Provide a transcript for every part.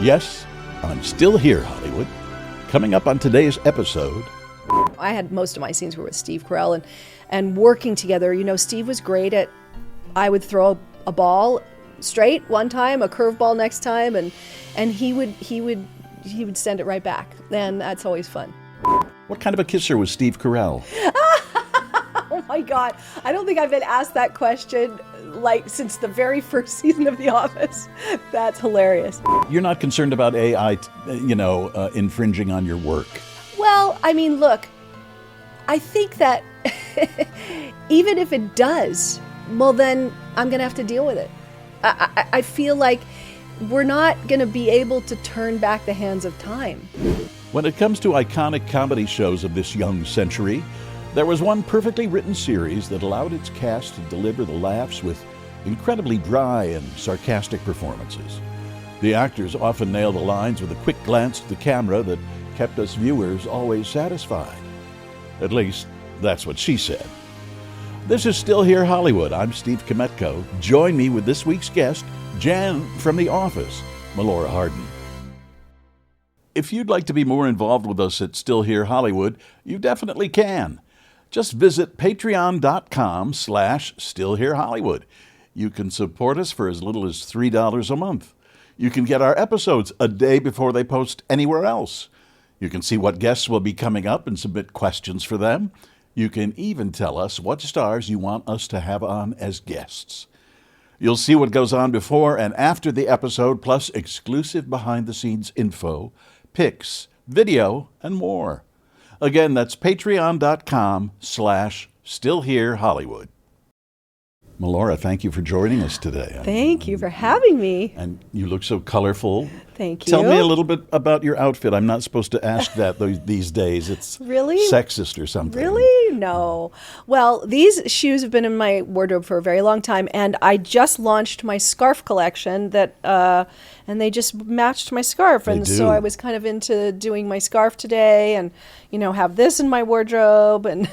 Yes, I'm still here, Hollywood. Coming up on today's episode. I had most of my scenes were with Steve Carell and working together. You know, Steve was great at, I would throw a ball straight one time, a curveball next time, and he would send it right back. And that's always fun. What kind of a kisser was Steve Carell? Oh my God. I don't think I've been asked that question like since the very first season of The Office. That's hilarious. You're not concerned about AI, infringing on your work. Well, I mean, look, I think that even if it does, well, then I'm going to have to deal with it. I feel like we're not going to be able to turn back the hands of time. When it comes to iconic comedy shows of this young century, there was one perfectly written series that allowed its cast to deliver the laughs with incredibly dry and sarcastic performances. The actors often nailed the lines with a quick glance to the camera that kept us viewers always satisfied. At least, that's what she said. This is Still Here Hollywood. I'm Steve Kmetko. Join me with this week's guest, Jan from The Office, Melora Hardin. If you'd like to be more involved with us at Still Here Hollywood, you definitely can. Just visit patreon.com/stillherehollywood. You can support us for as little as $3 a month. You can get our episodes a day before they post anywhere else. You can see what guests will be coming up and submit questions for them. You can even tell us what stars you want us to have on as guests. You'll see what goes on before and after the episode, plus exclusive behind-the-scenes info, pics, video, and more. Again, that's patreon.com/stillherehollywood. Melora, thank you for joining us today. Thank you for having me. And you look so colorful. Thank you. Tell me a little bit about your outfit. I'm not supposed to ask that these days. It's really sexist or something. Really? No. Well, these shoes have been in my wardrobe for a very long time, and I just launched my scarf collection and they just matched my scarf. They and do. So I was kind of into doing my scarf today and, have this in my wardrobe and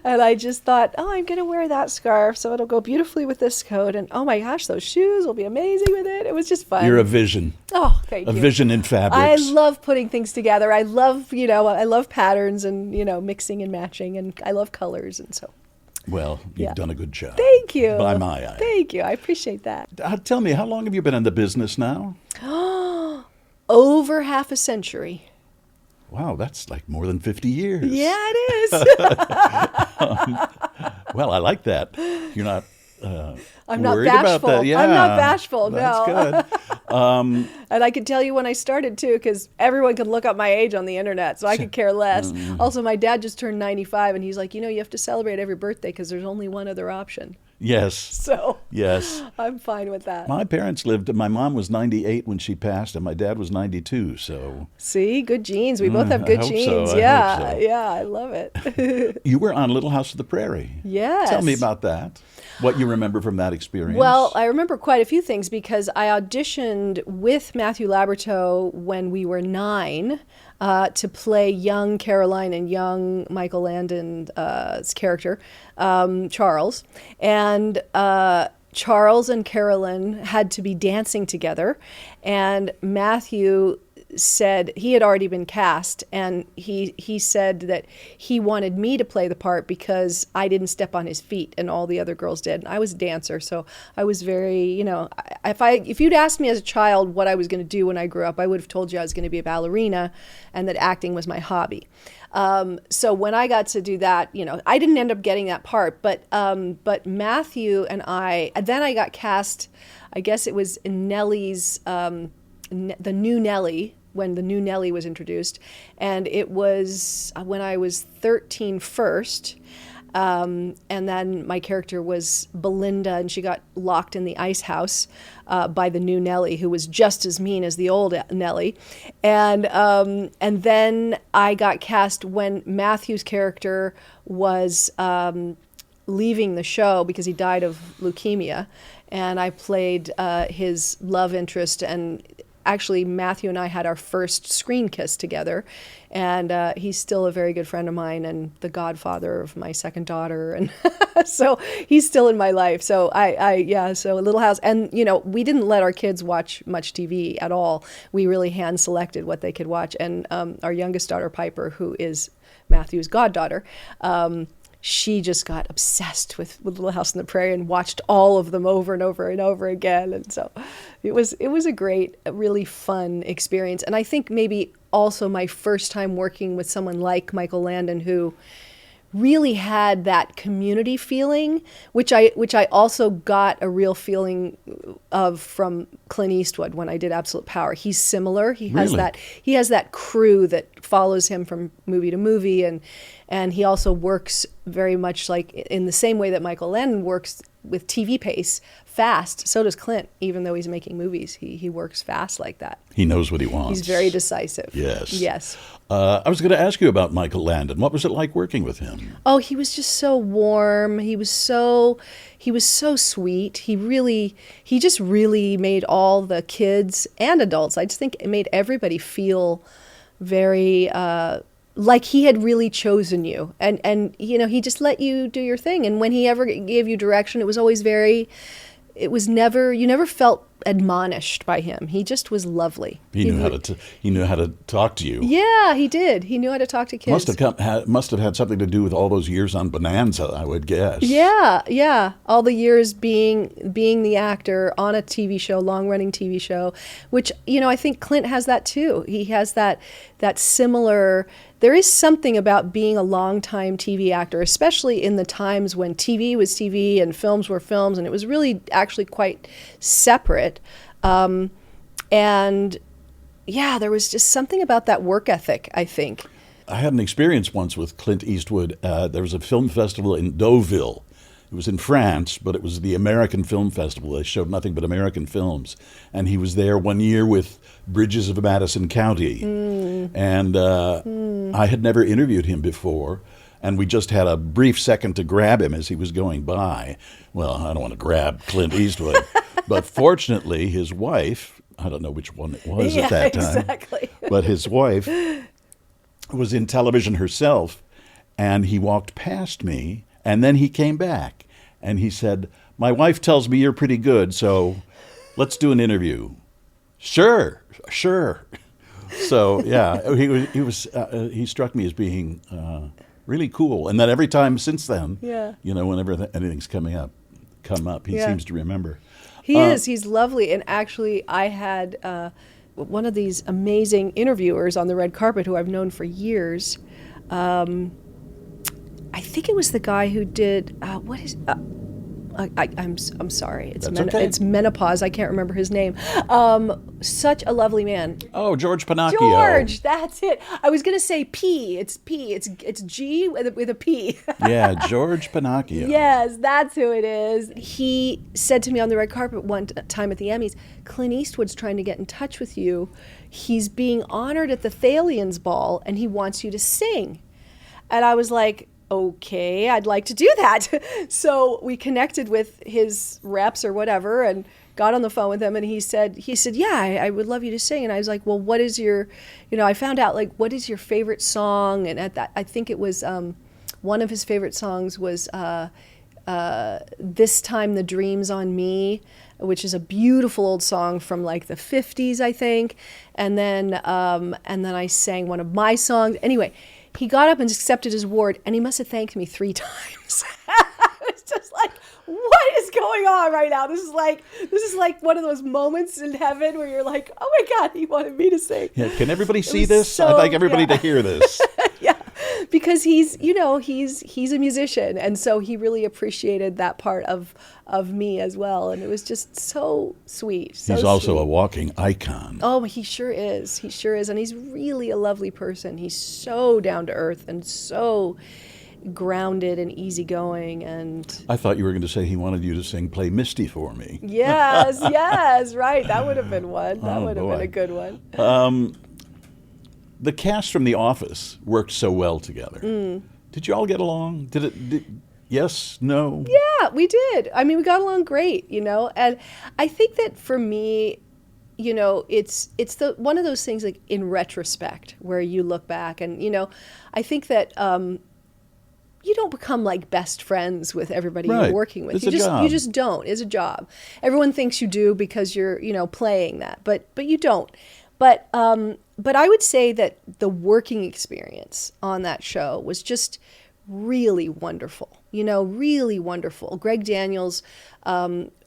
and I just thought, I'm going to wear that scarf, so it'll go beautifully with this coat. And oh my gosh, those shoes will be amazing with it. It was just fun. You're a vision. Oh, thank you. A vision in fabrics. I love putting things together. I love, I love patterns and, mixing and matching, and I love colors, and so. Well, you've done a good job. Thank you. By my eye. Thank you. I appreciate that. Tell me, how long have you been in the business now? Over half a century. Wow, that's like more than 50 years. Yeah, it is. Well, I like that. You're not I'm not worried bashful. about that. Yeah, I'm not bashful, that's no. Good. And I can tell you when I started, too, because everyone can look up my age on the internet, so I could care less. Also, my dad just turned 95, and he's like, you have to celebrate every birthday because there's only one other option. Yes. So yes, I'm fine with that. My parents lived, my mom was 98 when she passed, and my dad was 92, so. See, good genes. We both have good genes. So. Yeah, yeah, I love it. You were on Little House of the Prairie. Yes. Tell me about that. What you remember from that experience? Well, I remember quite a few things because I auditioned with Matthew Laborteaux when we were 9 to play young Caroline and young Michael Landon's character, Charles. And Charles and Carolyn had to be dancing together. And Matthew said he had already been cast, and he said that he wanted me to play the part because I didn't step on his feet and all the other girls did. And I was a dancer, so I was very, if you'd asked me as a child what I was going to do when I grew up, I would have told you I was going to be a ballerina and that acting was my hobby. So when I got to do that, I didn't end up getting that part, but Matthew and then I got cast, I guess it was in Nellie's, the new Nellie, when the new Nellie was introduced, and it was when I was 13 first, and then my character was Belinda, and she got locked in the ice house by the new Nellie, who was just as mean as the old Nellie, and then I got cast when Matthew's character was leaving the show because he died of leukemia, and I played his love interest, and actually, Matthew and I had our first screen kiss together, and he's still a very good friend of mine and the godfather of my second daughter, and so he's still in my life. So so Little House, and we didn't let our kids watch much TV at all. We really hand selected what they could watch, and our youngest daughter Piper, who is Matthew's goddaughter, she just got obsessed with Little House on the Prairie and watched all of them over and over and over again. And so it was a great, really fun experience. And I think maybe also my first time working with someone like Michael Landon, who really had that community feeling, which I also got a real feeling of from Clint Eastwood when I did Absolute Power. He's similar. He has that crew that follows him from movie to movie, and he also works very much like in the same way that Michael Landon works with TV pace, fast. So does Clint, even though he's making movies. He works fast like that. He knows what he wants. He's very decisive. Yes. Yes. I was going to ask you about Michael Landon. What was it like working with him? Oh, he was just so warm. He was so sweet. He just really made all the kids and adults, I just think it made everybody feel very like he had really chosen you. And he just let you do your thing. And when he ever gave you direction, you never felt admonished by him. He just was lovely. He knew how to talk to you. Yeah, he did. He knew how to talk to kids. Must have had something to do with all those years on Bonanza, I would guess. Yeah. All the years being the actor on a TV show, long-running TV show, which, I think Clint has that too. He has that similar. There is something about being a long-time TV actor, especially in the times when TV was TV and films were films, and it was really actually quite separate. And yeah, there was just something about that work ethic, I think. I had an experience once with Clint Eastwood. There was a film festival in Deauville. It was in France, but it was the American Film Festival. They showed nothing but American films. And he was there one year with Bridges of Madison County. And I had never interviewed him before. And we just had a brief second to grab him as he was going by. Well, I don't want to grab Clint Eastwood. But fortunately, his wife, I don't know which one it was at that time. Exactly. But his wife was in television herself. And he walked past me. And then he came back and he said, "My wife tells me you're pretty good, so let's do an interview." Sure. So yeah, he struck me as being really cool. And then every time since then, whenever anything's come up, he seems to remember. He is. He's lovely. And actually, I had one of these amazing interviewers on the red carpet who I've known for years. I think it was the guy who did what is I'm sorry. It's Menopause. I can't remember his name. Such a lovely man. Oh, George Pinocchio. George, that's it. I was gonna say P. It's P. It's G with a P. Yeah, George Pinocchio. Yes, that's who it is. He said to me on the red carpet one time at the Emmys, "Clint Eastwood's trying to get in touch with you. He's being honored at the Thalians Ball, and he wants you to sing." And I was like, okay, I'd like to do that. So we connected with his reps or whatever and got on the phone with him, and he said, yeah, I would love you to sing. And I was like, well, what is your, I found out, like, what is your favorite song? And at that, I think it was, one of his favorite songs was This Time the Dream's on Me, which is a beautiful old song from like the 50s, I think. And then I sang one of my songs. Anyway, he got up and accepted his award, and he must have thanked me 3 times. It's just like, what is going on right now? This is like one of those moments in heaven where you're like, oh my God, he wanted me to sing. Yeah, can everybody see this? I'd like everybody to hear this. Yeah, because he's a musician, and so he really appreciated that part of me as well, and it was just so sweet. He's also a walking icon. Oh, he sure is. He sure is, and he's really a lovely person. He's so down to earth and so grounded and easygoing. And I thought you were going to say he wanted you to sing "Play Misty" for me. Yes, right. That would have been one. That would have been a good one. The cast from The Office worked so well together. Did you all get along? Yes? No? Yeah, we did. I mean, we got along great, and I think that for me, it's the one of those things like in retrospect where you look back and, I think that you don't become like best friends with everybody Right. you're working with. It's You a just job. you just don't. It's a job. Everyone thinks you do because you're, playing that, but you don't. But I would say that the working experience on that show was just really wonderful. Really wonderful. Greg Daniels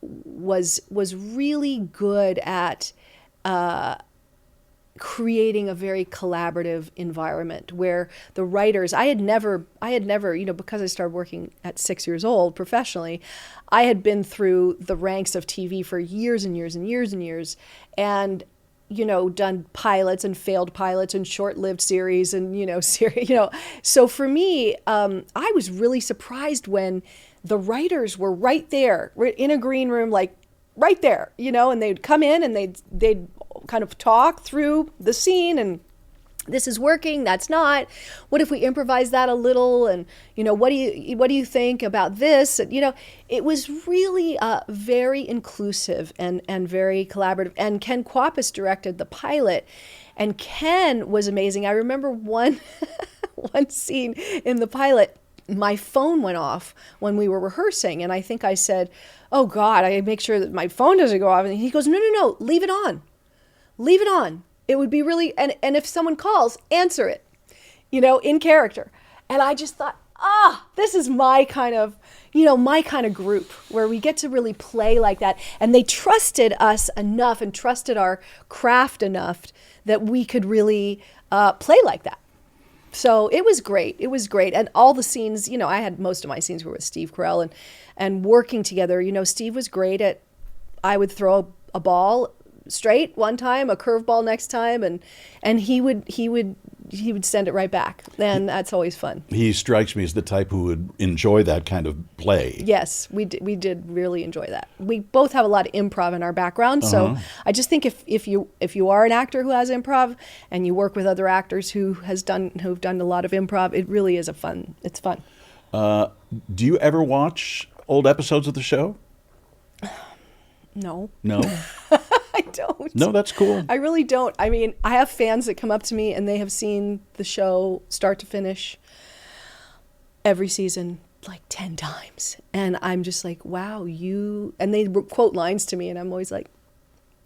was really good at creating a very collaborative environment where the writers, I had never, because I started working at 6 years old professionally, I had been through the ranks of TV for years and years and years and years, and done pilots and failed pilots and short-lived series and, So for me, I was really surprised when the writers were right there, in a green room, like right there, and they'd come in and they'd kind of talk through the scene and this is working, that's not. What if we improvise that a little? And, what do you think about this? And, it was really very inclusive and very collaborative. And Ken Kwapis directed the pilot, and Ken was amazing. I remember one scene in the pilot. My phone went off when we were rehearsing, and I think I said, "Oh God, I make sure that my phone doesn't go off." And he goes, "No, leave it on. Leave it on. It would be really, and if someone calls, answer it, in character." And I just thought, this is my kind of group where we get to really play like that. And they trusted us enough and trusted our craft enough that we could really play like that. So it was great. It was great. And all the scenes, I had most of my scenes were with Steve Carell and working together. Steve was great at, I would throw a ball straight one time, a curveball next time, and he would send it right back, and that's always fun. He strikes me as the type who would enjoy that kind of play. Yes, we did really enjoy that. We both have a lot of improv in our background, so I just think if you are an actor who has improv and you work with other actors who've done a lot of improv, it really is it's fun. Do you ever watch old episodes of the show? No. I don't. No, that's cool. I really don't. I mean, I have fans that come up to me and they have seen the show start to finish every season like 10 times. And I'm just like, wow, and they quote lines to me and I'm always like,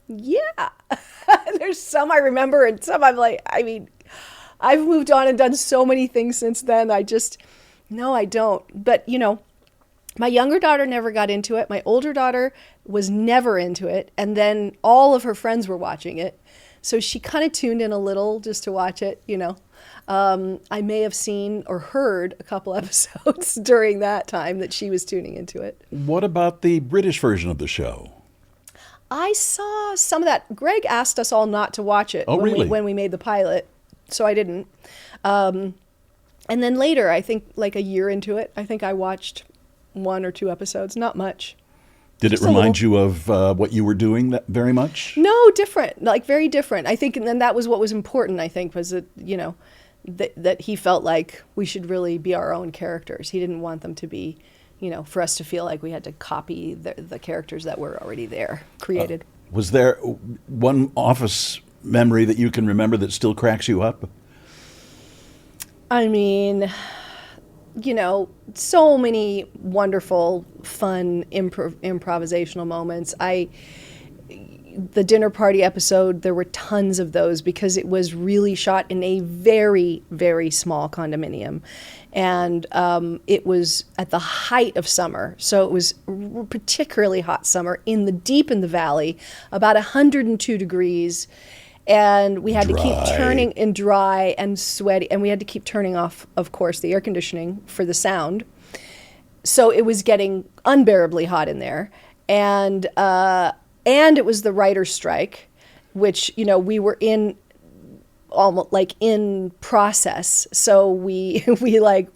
yeah. There's some I remember and some I'm like, I mean, I've moved on and done so many things since then. No, I don't. But, my younger daughter never got into it. My older daughter was never into it. And then all of her friends were watching it. So she kind of tuned in a little just to watch it, I may have seen or heard a couple episodes during that time that she was tuning into it. What about the British version of the show? I saw some of that. Greg asked us all not to watch it when we made the pilot. So I didn't. And then later, I think like a year into it, I think I watched 1 or 2 episodes, not much. Did it remind you of what you were doing that very much? No, different, like very different. I think, and then that was what was important, I think, was that, that he felt like we should really be our own characters. He didn't want them to be, for us to feel like we had to copy the characters that were already there, created. Was there one Office memory that you can remember that still cracks you up? I mean, so many wonderful, fun improvisational moments. The dinner party episode, there were tons of those because it was really shot in a very, very small condominium. And it was at the height of summer. So it was particularly hot summer deep in the valley, about 102 degrees. And we had to keep turning and dry and sweaty. And we had to keep turning off, of course, the air conditioning for the sound. So it was getting unbearably hot in there. And it was the writer's strike, which, we were in almost like in process. So we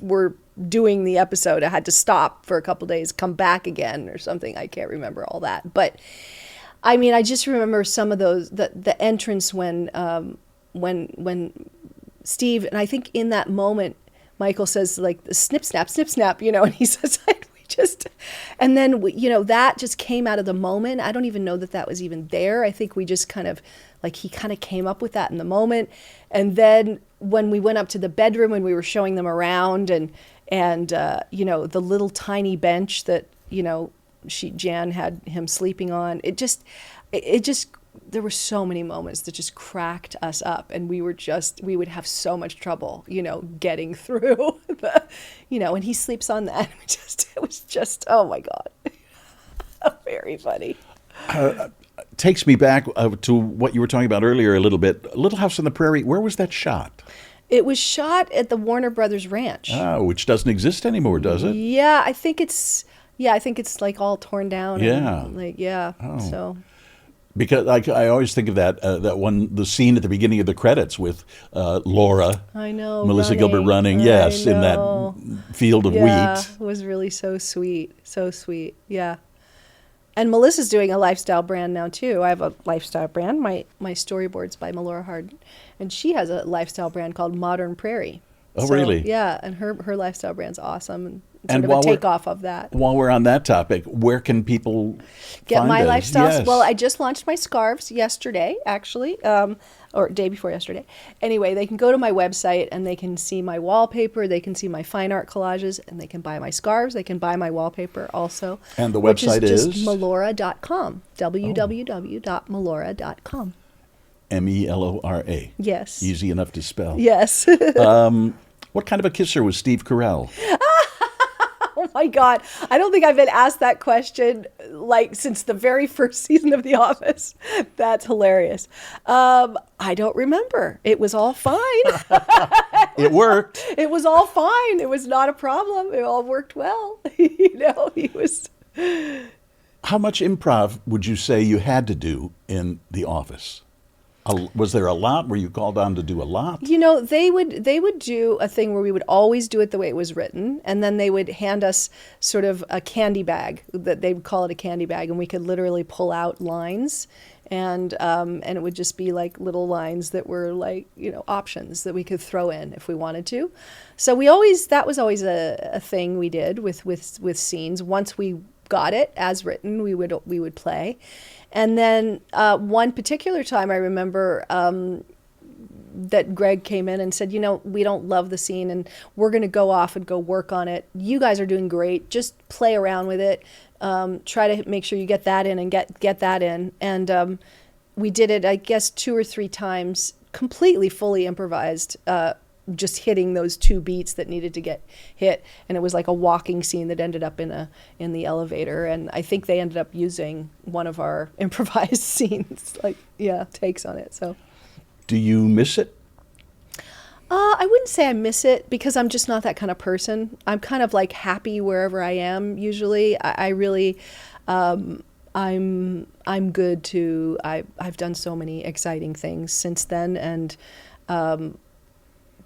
were doing the episode. I had to stop for a couple of days, come back again or something. I can't remember all that. But I mean, I just remember some of those, the entrance when Steve, and I think in that moment, Michael says like, snip, snap, and he says, And then, that just came out of the moment. I don't even know that was even there. I think we just he kind of came up with that in the moment. And then when we went up to the bedroom and we were showing them around and the little tiny bench that, Jan had him sleeping on, it just, there were so many moments that just cracked us up, and we would have so much trouble, getting through and he sleeps on that. It was just, oh my God. Very funny. Takes me back to what you were talking about earlier a little bit. Little House on the Prairie, where was that shot? It was shot at the Warner Brothers Ranch. Oh, which doesn't exist anymore, does it? Yeah, I think it's like all torn down. Yeah. And Oh. So. Because I always think of the scene at the beginning of the credits with Laura, I know, Melissa running. Gilbert running, yes, in that field of wheat. It was really so sweet, yeah. And Melissa's doing a lifestyle brand now too. I have a lifestyle brand. My storyboard's by Melora Hardin, and she has a lifestyle brand called Modern Prairie. Oh, really? Yeah, and her lifestyle brand's awesome. And sort of a takeoff of that. While we're on that topic, where can people get find my us? lifestyles? Yes. Well, I just launched my scarves yesterday, actually, or day before yesterday. Anyway, they can go to my website and they can see my wallpaper. They can see my fine art collages, and they can buy my scarves. They can buy my wallpaper also. And the website which is is? just Melora.com. www.melora.com. Melora. Yes. Easy enough to spell. Yes. What kind of a kisser was Steve Carell? Oh my God. I don't think I've been asked that question since the very first season of The Office. That's hilarious. I don't remember. It was all fine. It worked. It was all fine. It was not a problem. It all worked well. He was. How much improv would you say you had to do in The Office? Was there a lot? Were you called on to do a lot? They would do a thing where we would always do it the way it was written, and then they would hand us sort of a candy bag, that they would call it a candy bag, and we could literally pull out lines, and it would just be like little lines that were options that we could throw in if we wanted to. So that was always a thing we did with scenes. Once we got it as written, we would play. And then one particular time I remember that Greg came in and said, we don't love the scene and we're going to go off and go work on it. You guys are doing great. Just play around with it. Try to make sure you get that in and get that in. And we did it, I guess, 2 or 3 times, completely fully improvised, just hitting those 2 beats that needed to get hit, and it was like a walking scene that ended up in the elevator, and I think they ended up using one of our improvised scenes, takes on it. So, do you miss it? I wouldn't say I miss it, because I'm just not that kind of person. I'm kind of happy wherever I am. Usually, I really. I'm good to. I've done so many exciting things since then, and.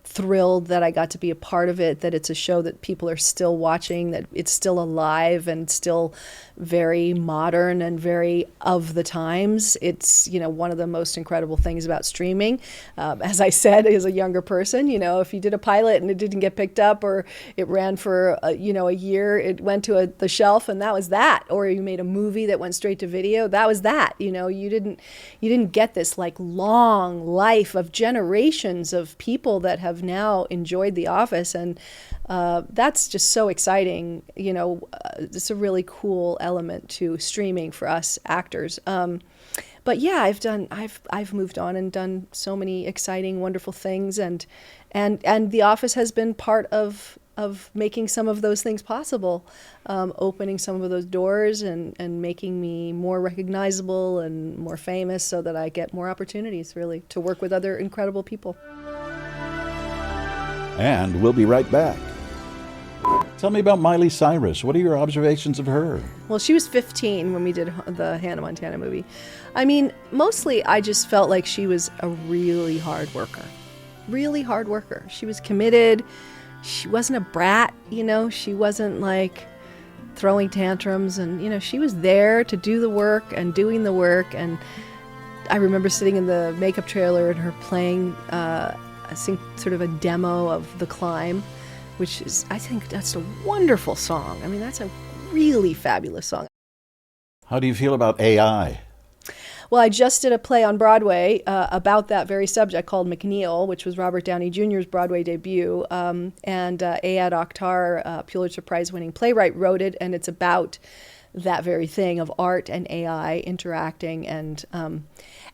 Thrilled that I got to be a part of it, that it's a show that people are still watching, that it's still alive and still very modern and very of the times. It's, one of the most incredible things about streaming. As I said, as a younger person, if you did a pilot and it didn't get picked up, or it ran for, a year, it went to the shelf and that was that. Or you made a movie that went straight to video, that was that. You didn't get this long life of generations of people that have now enjoyed The Office, and that's just so exciting. It's a really cool element to streaming for us actors. But yeah, I've moved on and done so many exciting, wonderful things, and The Office has been part of making some of those things possible, opening some of those doors and making me more recognizable and more famous, so that I get more opportunities, really, to work with other incredible people. And we'll be right back. Tell me about Miley Cyrus. What are your observations of her? Well, she was 15 when we did the Hannah Montana movie. I mean, mostly I just felt like she was a really hard worker. Really hard worker. She was committed. She wasn't a brat, She wasn't throwing tantrums, and, she was there to do the work and doing the work. And I remember sitting in the makeup trailer and her playing sort of a demo of The Climb, which is, I think that's a wonderful song. I mean, that's a really fabulous song. How do you feel about AI? Well, I just did a play on Broadway about that very subject called McNeil, which was Robert Downey Jr.'s Broadway debut. And Ayad Akhtar, Pulitzer Prize-winning playwright, wrote it, and it's about that very thing of art and AI interacting. And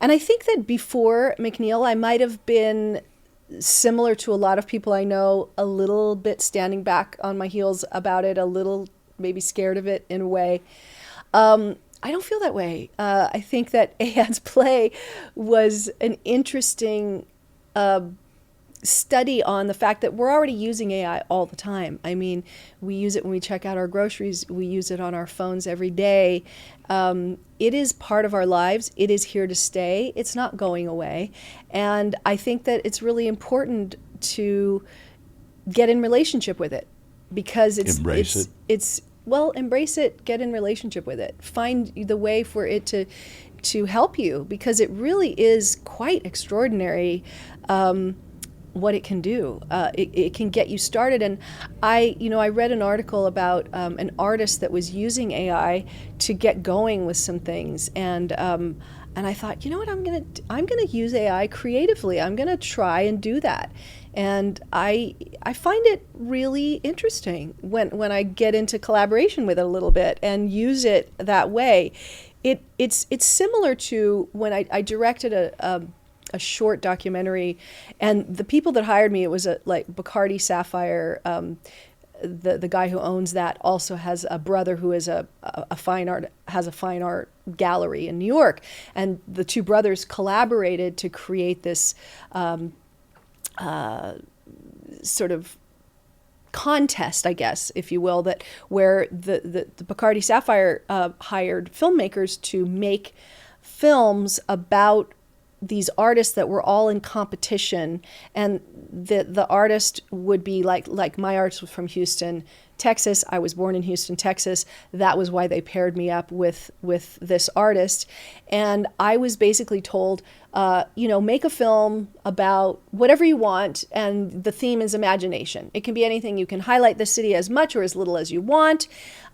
I think that before McNeil, I might have been similar to a lot of people I know, a little bit standing back on my heels about it, a little maybe scared of it in a way. I don't feel that way. I think that Ayad's play was an interesting study on the fact that we're already using AI all the time. I mean, we use it when we check out our groceries. We use it on our phones every day. It is part of our lives. It is here to stay. It's not going away. And I think that it's really important to get in relationship with it because embrace it. Well, embrace it, get in relationship with it. Find the way for it to help you because it really is quite extraordinary what it can do. It can get you started. And I read an article about an artist that was using AI to get going with some things. And I thought, you know what, I'm gonna use AI creatively. I'm gonna try and do that. And I find it really interesting when I get into collaboration with it a little bit and use it that way. It's similar to when I directed a short documentary, and the people that hired me, it was like Bacardi Sapphire. The guy who owns that also has a brother who is a fine art gallery in New York, and the two brothers collaborated to create this sort of contest, I guess, if you will, that where the Bacardi Sapphire hired filmmakers to make films about these artists that were all in competition, and the artist would be like my artist was from Houston, Texas. I was born in Houston, Texas. That was why they paired me up with this artist. And I was basically told, make a film about whatever you want, and the theme is imagination. It can be anything. You can highlight the city as much or as little as you want.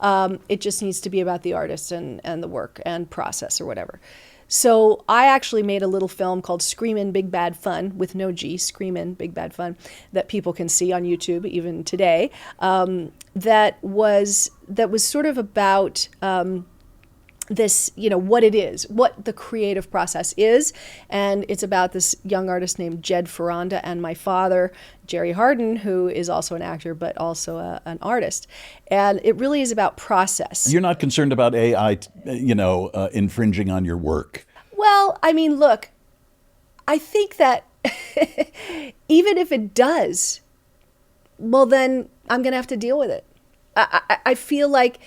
It just needs to be about the artist and the work and process or whatever. So I actually made a little film called Screamin' Big Bad Fun, with no G, Screamin' Big Bad Fun, that people can see on YouTube even today. That was sort of about this, what it is, what the creative process is. And it's about this young artist named Jed Ferranda and my father, Jerry Hardin, who is also an actor, but also an artist. And it really is about process. You're not concerned about AI, infringing on your work? Well, I mean, look, I think that even if it does, well, then I'm going to have to deal with it. I feel like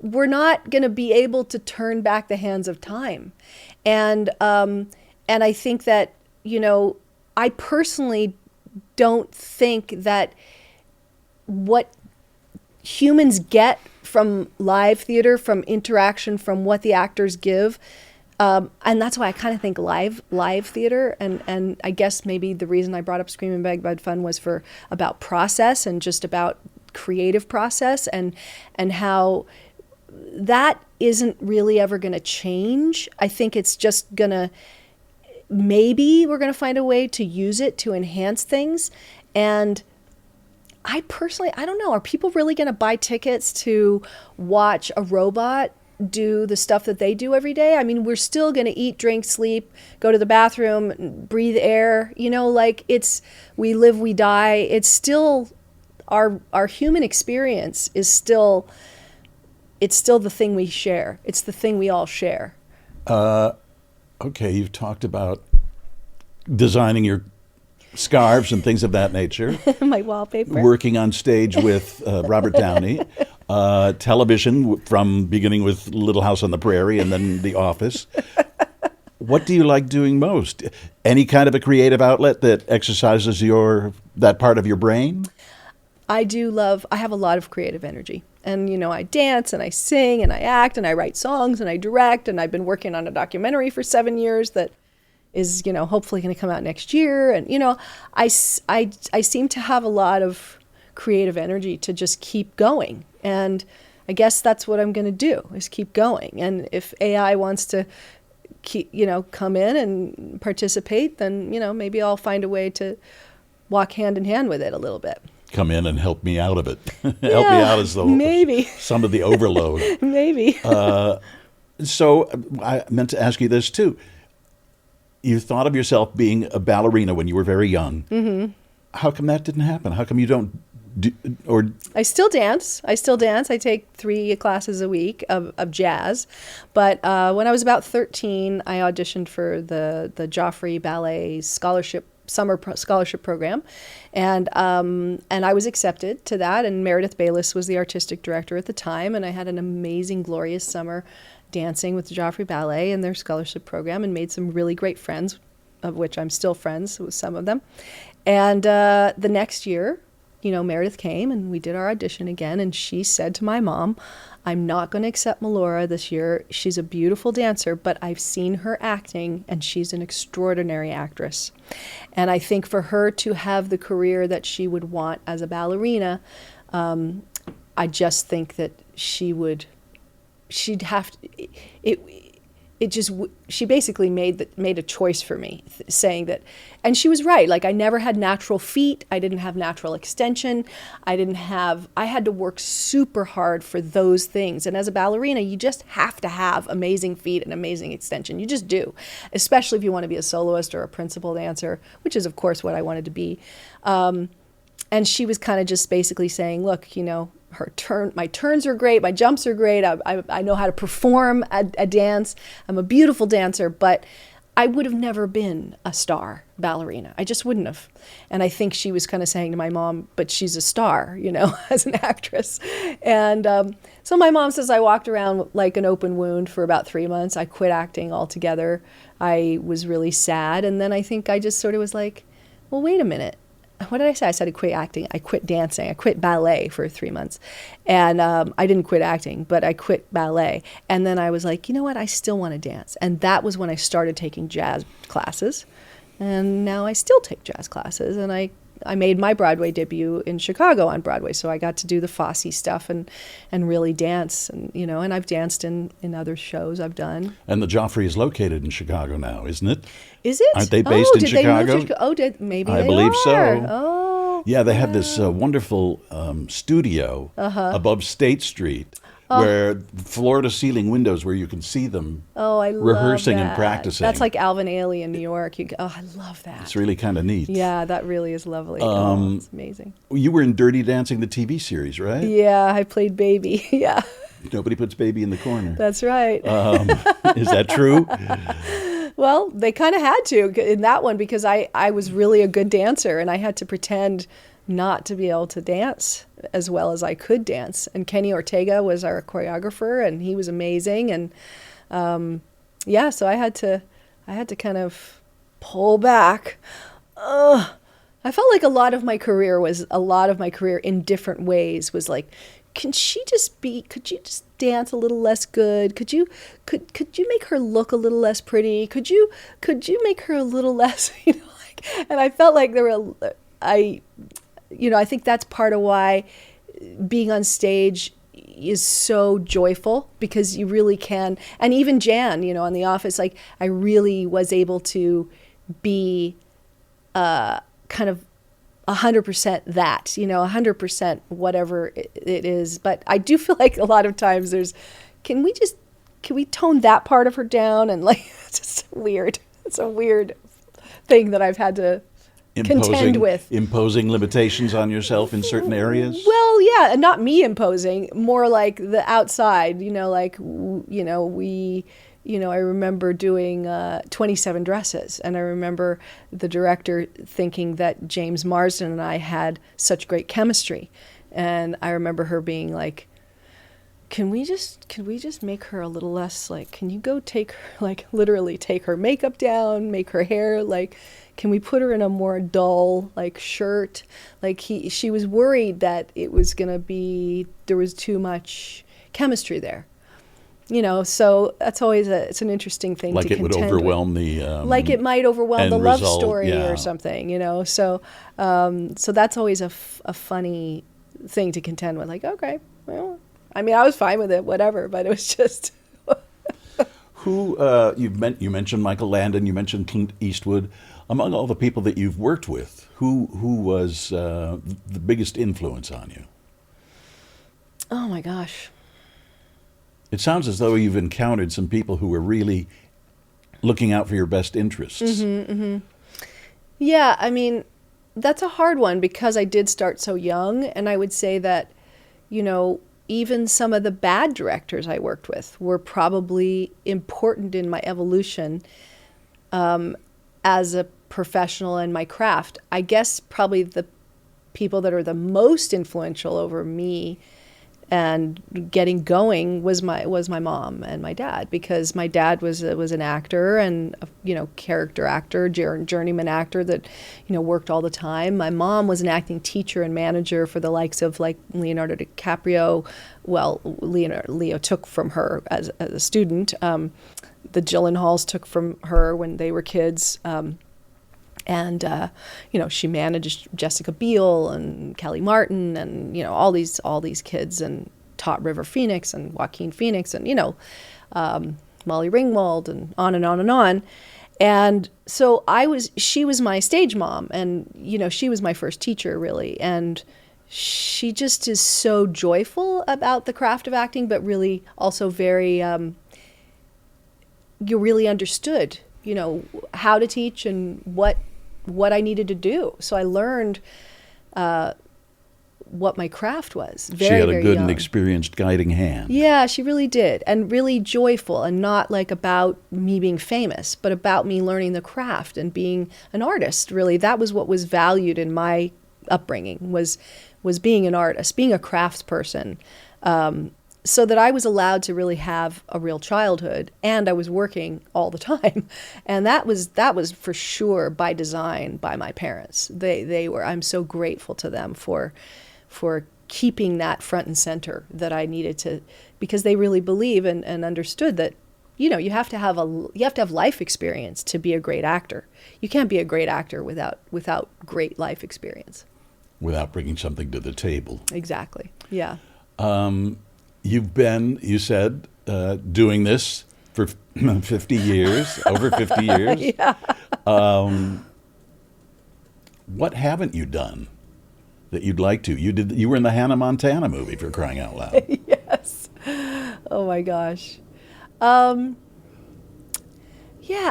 we're not going to be able to turn back the hands of time. And I think that, I personally don't think that what humans get from live theater, from interaction, from what the actors give, and that's why I kind of think live theater, and I guess maybe the reason I brought up Screamin' Big Bad Fun was about process and just about creative process and how that isn't really ever going to change. I think it's just maybe we're going to find a way to use it to enhance things. And I don't know, are people really going to buy tickets to watch a robot do the stuff that they do every day? I mean, we're still going to eat, drink, sleep, go to the bathroom, breathe air, we live, we die. It's still our human experience is still, it's still the thing we share. It's the thing we all share. Okay, you've talked about designing your scarves and things of that nature. My wallpaper. Working on stage with Robert Downey. Television from beginning with Little House on the Prairie and then The Office. What do you like doing most? Any kind of a creative outlet that exercises that part of your brain? I have a lot of creative energy. And, I dance and I sing and I act and I write songs and I direct. And I've been working on a documentary for 7 years that is, hopefully going to come out next year. And, I seem to have a lot of creative energy to just keep going. And I guess that's what I'm going to do, is keep going. And if AI wants to come in and participate, then, maybe I'll find a way to walk hand in hand with it a little bit. Come in and help me out of it. Help me out as maybe some of the overload. Maybe. So I meant to ask you this too. You thought of yourself being a ballerina when you were very young. Mm-hmm. How come that didn't happen? How come you don't I still dance. I take 3 classes a week of jazz. But when I was about 13, I auditioned for the Joffrey Ballet summer scholarship program, and I was accepted to that. And Meredith Bayless was the artistic director at the time, and I had an amazing, glorious summer dancing with the Joffrey Ballet and their scholarship program, and made some really great friends, of which I'm still friends with some of them. And the next year, Meredith came and we did our audition again, and she said to my mom, I'm not going to accept Melora this year. She's a beautiful dancer, but I've seen her acting and she's an extraordinary actress. And I think for her to have the career that she would want as a ballerina, I just think that she'd have to, she basically made a choice for me, saying that, and she was right. Like, I never had natural feet. I didn't have natural extension. I had to work super hard for those things. And as a ballerina, you just have to have amazing feet and amazing extension. You just do, especially if you want to be a soloist or a principal dancer, which is, of course, what I wanted to be. And she was kind of just basically saying, look, my turns are great, my jumps are great, I know how to perform a dance, I'm a beautiful dancer, but I would have never been a star ballerina. I just wouldn't have. And I think she was kind of saying to my mom, but she's a star, as an actress. And so my mom says I walked around like an open wound for about 3 months. I quit acting altogether. I was really sad. And then I think I just sort of was like, well, wait a minute. What did I say? I said I quit acting. I quit dancing. I quit ballet for 3 months. And I didn't quit acting, but I quit ballet. And then I was like, you know what? I still want to dance. And that was when I started taking jazz classes. And now I still take jazz classes. And I made my Broadway debut in Chicago on Broadway. So I got to do the Fosse stuff and really dance. And, and I've danced in other shows I've done. And the Joffrey is located in Chicago now, isn't it? Is it? Aren't they based in Chicago? Maybe I they believe are. so. Oh, yeah, they have this wonderful studio above State Street where floor-to-ceiling windows where you can see them rehearsing and practicing. That's like Alvin Ailey in New York. I love that. It's really kind of neat. Yeah, that really is lovely. It's amazing. You were in Dirty Dancing, the TV series, right? Yeah, I played Baby. Yeah. Nobody puts Baby in the corner. That's right. Is that true? Well, they kind of had to in that one because I was really a good dancer and I had to pretend not to be able to dance as well as I could dance. And Kenny Ortega was our choreographer and he was amazing. And so I had to kind of pull back. I felt like a lot of my career in different ways was like, could you just dance a little less good? Could you make her look a little less pretty? Could you make her a little less, and I felt like I think that's part of why being on stage is so joyful because you really can. And even Jan, on The Office, like I really was able to be kind of 100% that, 100% whatever it is. But I do feel like a lot of times can we tone that part of her down? And like, it's just weird. It's a weird thing that I've had to contend with. Imposing limitations on yourself in certain areas? Well, yeah, and not me imposing, more like the outside, I remember doing 27 Dresses, and I remember the director thinking that James Marsden and I had such great chemistry. And I remember her being like, can we just make her a little less, like, can you go literally take her makeup down, make her hair, like, can we put her in a more dull, like, shirt? Like, she was worried that it was going to be, there was too much chemistry there. So that's always it's an interesting thing like to contend with. Like it would overwhelm the like it might overwhelm the love story yeah. or something, So that's always a funny thing to contend with. Like, okay, well, I mean, I was fine with it, whatever, but it was just... Who, you mentioned Michael Landon, you mentioned Clint Eastwood. Among all the people that you've worked with, who was the biggest influence on you? Oh my gosh. It sounds as though you've encountered some people who were really looking out for your best interests. Mm-hmm, mm-hmm. Yeah, I mean, that's a hard one because I did start so young, and I would say that, even some of the bad directors I worked with were probably important in my evolution as a professional in my craft. I guess probably the people that are the most influential over me and getting going was my mom and my dad, because my dad was an actor and character actor, journeyman actor that worked all the time. My mom was an acting teacher and manager for the likes of like Leonardo DiCaprio. Well, Leo took from her as a student. The Gyllenhaals took from her when they were kids. And she managed Jessica Biel and Kelly Martin and all these kids, and taught River Phoenix and Joaquin Phoenix and Molly Ringwald and on and on and on. And so she was my stage mom, and she was my first teacher really, and she just is so joyful about the craft of acting, but really also very you really understood how to teach and what I needed to do. So I learned what my craft was. She had a good young. and experienced guiding hand. Yeah, she really did. And really joyful, and not like about me being famous, but about me learning the craft and being an artist. Really, that was what was valued in my upbringing, was being an artist, being a craftsperson. So that I was allowed to really have a real childhood, and I was working all the time. And that was for sure by design by my parents. They were, I'm so grateful to them for keeping that front and center that I needed to, because they really believe and understood that, you have to have life experience to be a great actor. You can't be a great actor without great life experience. Without bringing something to the table. Exactly. Yeah. You've been, you said, doing this for 50 years, over 50 years. Yeah. What haven't you done that you'd like to? You were in the Hannah Montana movie, for crying out loud. Yes. Oh my gosh. Yeah,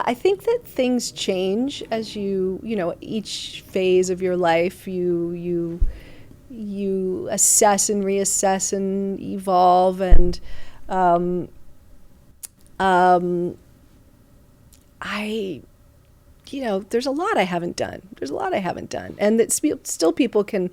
I think that things change as each phase of your life, you assess and reassess and evolve, and there's a lot I haven't done. And that still people can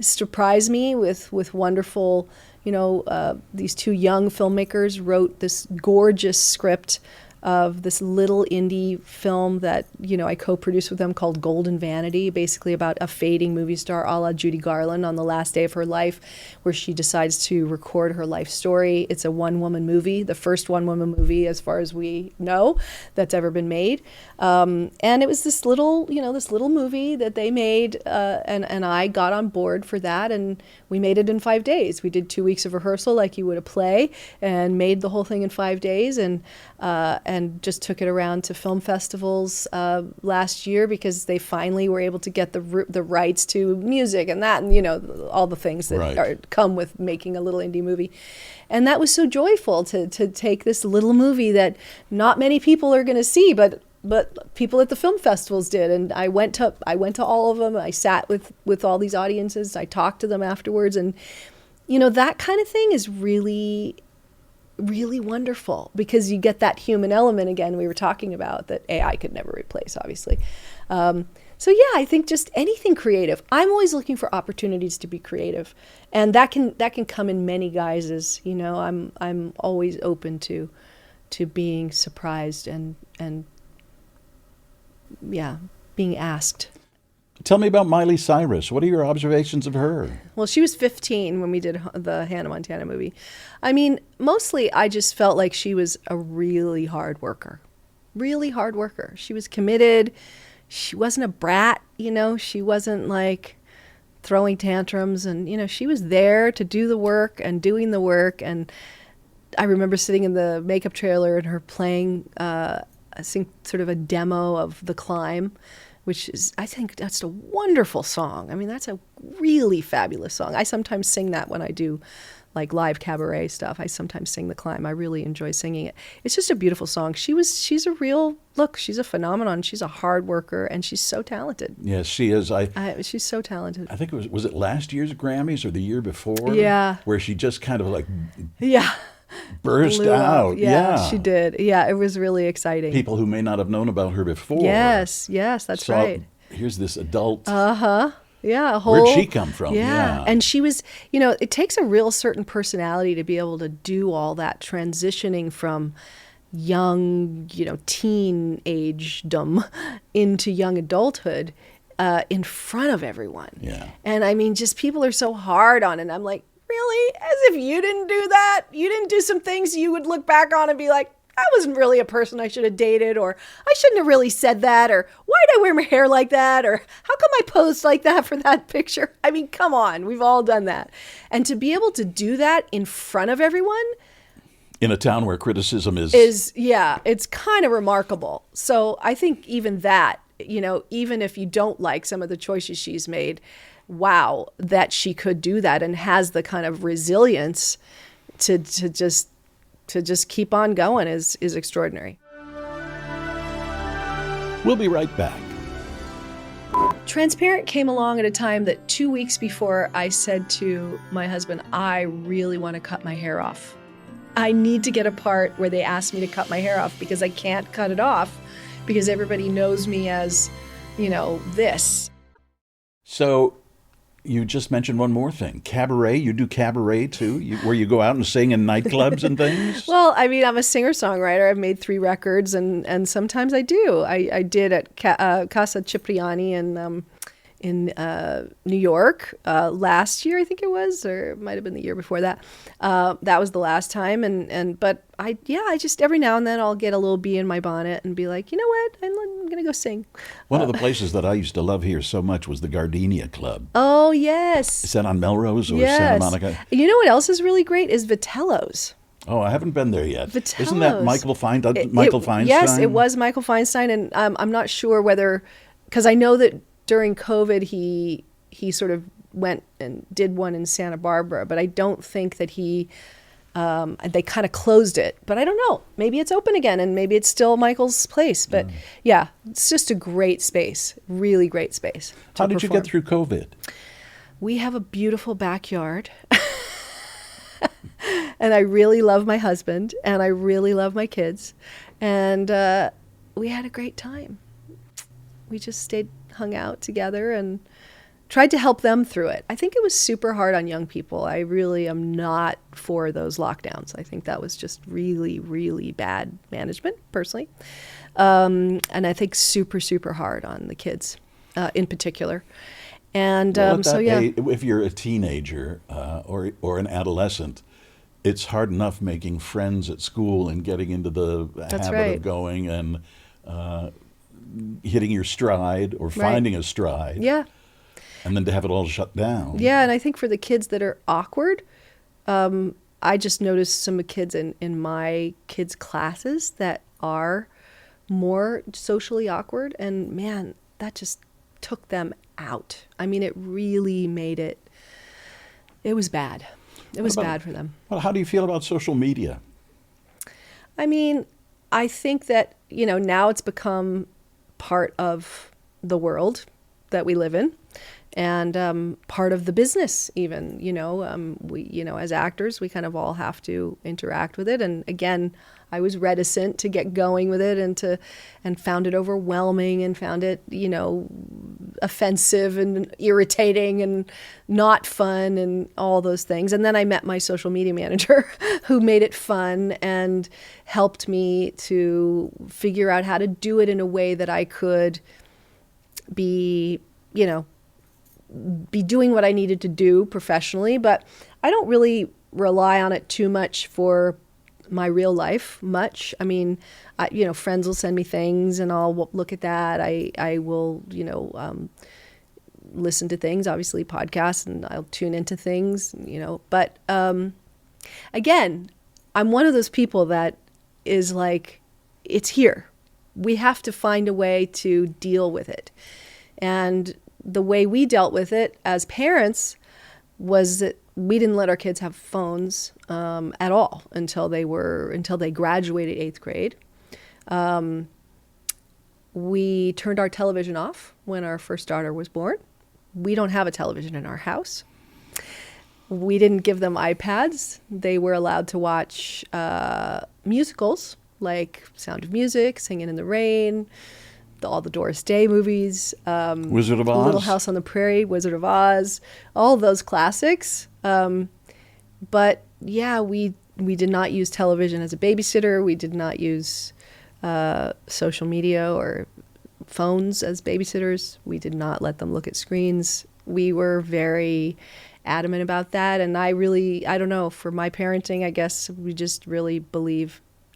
surprise me with wonderful, these two young filmmakers wrote this gorgeous script of this little indie film that, I co-produced with them called Golden Vanity, basically about a fading movie star a la Judy Garland on the last day of her life, where she decides to record her life story. It's a one-woman movie, the first one-woman movie, as far as we know, that's ever been made. And it was this little movie that they made, and I got on board for that, and we made it in 5 days. We did 2 weeks of rehearsal like you would a play, and made the whole thing in 5 days, and just took it around to film festivals last year, because they finally were able to get the rights to music and that, and all the things that come with making a little indie movie. And that was so joyful to take this little movie that not many people are going to see, but people at the film festivals did. And I went to all of them. I sat with all these audiences. I talked to them afterwards, and that kind of thing is really, really wonderful, because you get that human element again we were talking about that AI could never replace, obviously. So yeah, I think just anything creative. I'm always looking for opportunities to be creative, and that can come in many guises. I'm always open to being surprised and being asked. Tell me about Miley Cyrus. What are your observations of her? Well, she was 15 when we did the Hannah Montana movie. I mean, mostly I just felt like she was a really hard worker. Really hard worker. She was committed. She wasn't a brat, she wasn't like throwing tantrums, and she was there to do the work and doing the work. And I remember sitting in the makeup trailer and her playing I think sort of a demo of The Climb, which is, I think that's a wonderful song. I mean, that's a really fabulous song. I sometimes sing that when I do like live cabaret stuff. I sometimes sing The Climb. I really enjoy singing it. It's just a beautiful song. She's a real, she's a phenomenon. She's a hard worker, and she's so talented. Yes, she is. She's so talented. I think was it last year's Grammys or the year before? Yeah. Where she just kind of like burst Blew out. up. Yeah, she did. Yeah, it was really exciting. People who may not have known about her before. Yes, that's right. Here's this adult. Yeah, where'd she come from? Yeah. And she was, it takes a real certain personality to be able to do all that transitioning from young, teenagedom into young adulthood in front of everyone. Yeah. And I mean, just people are so hard on it. And I'm like, really? As if you didn't do that? You didn't do some things you would look back on and be like, I wasn't really a person I should have dated, or I shouldn't have really said that, or why did I wear my hair like that, or how come I posed like that for that picture? I mean, come on, we've all done that. And to be able to do that in front of everyone in a town where criticism is it's kind of remarkable. So I think even that, even if you don't like some of the choices she's made, wow, that she could do that and has the kind of resilience to just keep on going is extraordinary. We'll be right back. Transparent came along at a time that 2 weeks before I said to my husband, I really want to cut my hair off. I need to get a part where they ask me to cut my hair off because I can't cut it off because everybody knows me as, this. So you just mentioned one more thing. Cabaret. You do cabaret too, where you go out and sing in nightclubs and things? Well, I mean, I'm a singer-songwriter. I've made 3 records, and sometimes I do. I did at Casa Cipriani in New York last year, I think it was, or it might have been the year before that. That was the last time, but I just every now and then I'll get a little bee in my bonnet and be like, you know what, I'm gonna go sing. One of the places that I used to love here so much was the Gardenia Club. Oh yes. Is that on Melrose or Santa Monica? You know what else is really great is Vitello's. Oh, I haven't been there yet. Vitello's. Isn't that Michael Feinstein? Yes, it was Michael Feinstein, and I'm not sure whether, because I know that during COVID he sort of went and did one in Santa Barbara, but I don't think that they kind of closed it. But I don't know. Maybe it's open again, and maybe it's still Michael's place. But yeah, it's just a great space, really great space. How did you get through COVID? We have a beautiful backyard. And I really love my husband, and I really love my kids. And we had a great time. We just hung out together and tried to help them through it. I think it was super hard on young people. I really am not for those lockdowns. I think that was just really, really bad management, personally. And I think super, super hard on the kids in particular. And if you're a teenager or an adolescent, it's hard enough making friends at school and getting into the habit of going and hitting your stride or finding a stride. Yeah. And then to have it all shut down. Yeah, and I think for the kids that are awkward, I just noticed some kids in my kids' classes that are more socially awkward, and man, that just took them out. I mean, it really made it was bad. It was bad for them. Well, how do you feel about social media? I mean, I think that, now it's become part of the world that we live in, and part of the business even. We, as actors, we kind of all have to interact with it. And again, I was reticent to get going with it and found it overwhelming and found it, offensive and irritating and not fun and all those things. And then I met my social media manager who made it fun and helped me to figure out how to do it in a way that I could be doing what I needed to do professionally. But I don't really rely on it too much for my real life much. I mean, friends will send me things and I'll look at that. I will, listen to things, obviously podcasts, and I'll tune into things, but again, I'm one of those people that is like, it's here. We have to find a way to deal with it. And the way we dealt with it as parents was that we didn't let our kids have phones at all until they graduated 8th grade. We turned our television off when our first daughter was born. We don't have a television in our house. We didn't give them iPads. They were allowed to watch musicals like Sound of Music, Singing in the Rain, all the Doris Day movies, Wizard of Oz, Little House on the Prairie, Wizard of Oz, all those classics. But yeah, we did not use television as a babysitter. We did not use social media or phones as babysitters. We did not let them look at screens. We were very adamant about that. And I don't know, for my parenting, I guess we just really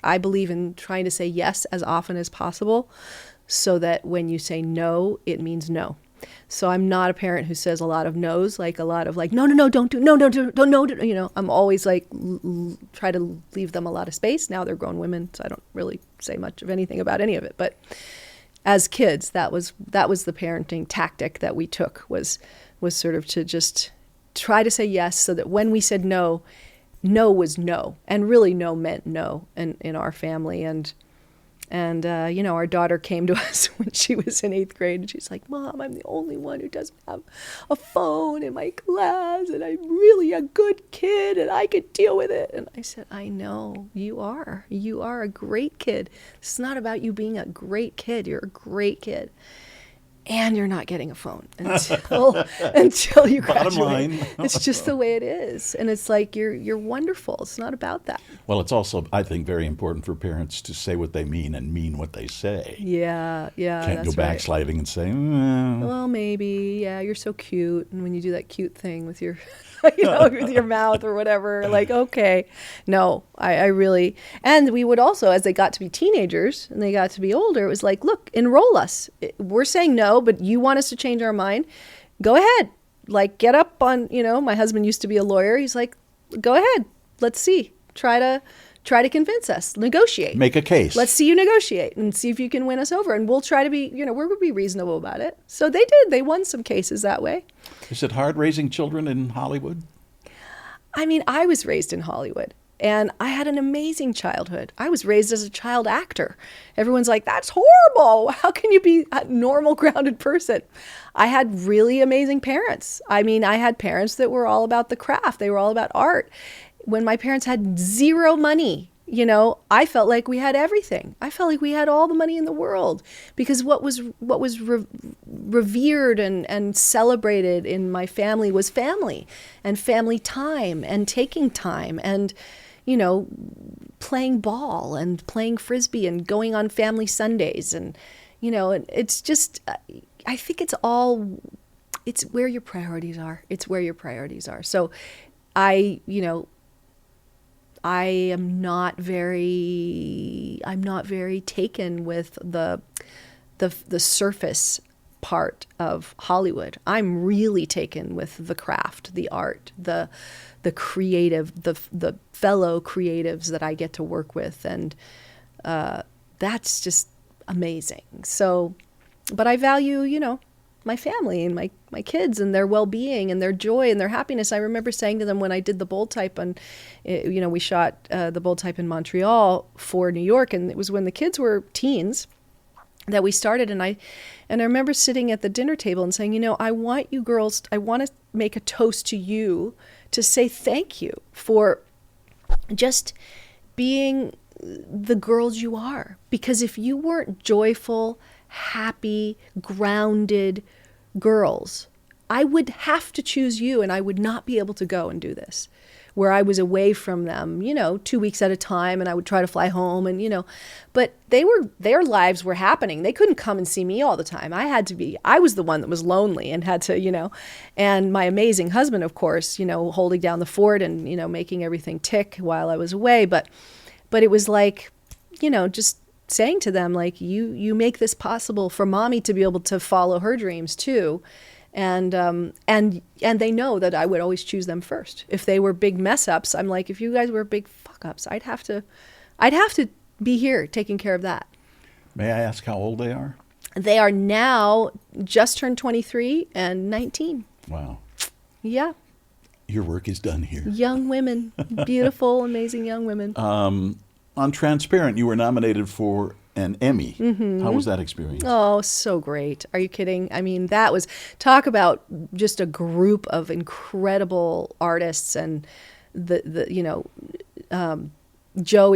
I believe in trying to say yes as often as possible so that when you say no, it means no. So I'm not a parent who says a lot of no's, like a lot of like, no, don't do, no, no. I'm always like, try to leave them a lot of space. Now they're grown women, so I don't really say much of anything about any of it. But as kids, that was the parenting tactic that we took, was sort of to just try to say yes so that when we said no, no was no. And really no meant no in our family. And our daughter came to us when she was in 8th grade, and she's like, Mom, I'm the only one who doesn't have a phone in my class, and I'm really a good kid, and I could deal with it. And I said, I know, you are. You are a great kid. It's not about you being a great kid. You're a great kid. And you're not getting a phone until you graduate. Bottom line. It's just the way it is. And it's like, you're wonderful. It's not about that. Well, it's also, I think, very important for parents to say what they mean and mean what they say. Yeah, Can't go backsliding and say, well, maybe, yeah, you're so cute. And when you do that cute thing with your, with your mouth or whatever, like, okay. No, I really, and we would also, as they got to be teenagers and they got to be older, it was like, look, enroll us. We're saying no, but you want us to change our mind. Go ahead. Like, get up on, my husband used to be a lawyer. He's like, go ahead. Let's see. Try to convince us. Negotiate. Make a case. Let's see you negotiate and see if you can win us over. And we'll try to be, we're going to be reasonable about it. So they did. They won some cases that way. Is it hard raising children in Hollywood? I mean, I was raised in Hollywood. And I had an amazing childhood. I was raised as a child actor. Everyone's like, that's horrible. How can you be a normal, grounded person? I had really amazing parents. I mean, I had parents that were all about the craft. They were all about art. When my parents had zero money, I felt like we had everything. I felt like we had all the money in the world, because what was revered and celebrated in my family was family and family time and taking time and playing ball and playing Frisbee and going on family Sundays. And, it's just, I think it's where your priorities are. It's where your priorities are. So I am not very taken with the surface part of Hollywood. I'm really taken with the craft, the art, the creative, the fellow creatives that I get to work with. And that's just amazing. So, but I value, my family and my kids and their well-being and their joy and their happiness. I remember saying to them when I did the Bold Type, and we shot the Bold Type in Montreal for New York, and it was when the kids were teens that we started. And I remember sitting at the dinner table and saying, I want you girls, I want to make a toast to you to say thank you for just being the girls you are. Because if you weren't joyful, happy, grounded girls, I would have to choose you, and I would not be able to go and do this, where I was away from them, 2 weeks at a time, and I would try to fly home, and but their lives were happening. They couldn't come and see me all the time. I was the one that was lonely and had to, and my amazing husband, of course, holding down the fort and, making everything tick while I was away. But it was like, just saying to them, like, you make this possible for mommy to be able to follow her dreams too. and they know that I would always choose them first. If they were big mess ups, I'm like, if you guys were big fuck ups, I'd have to be here taking care of that. May I ask how old they are? They are now just turned 23 and 19. Wow. Yeah. Your work is done here. Young women, beautiful, amazing young women. On Transparent, you were nominated for an Emmy. How was that experience? Oh, so great. Are you kidding? I mean, that was, talk about just a group of incredible artists, and Joey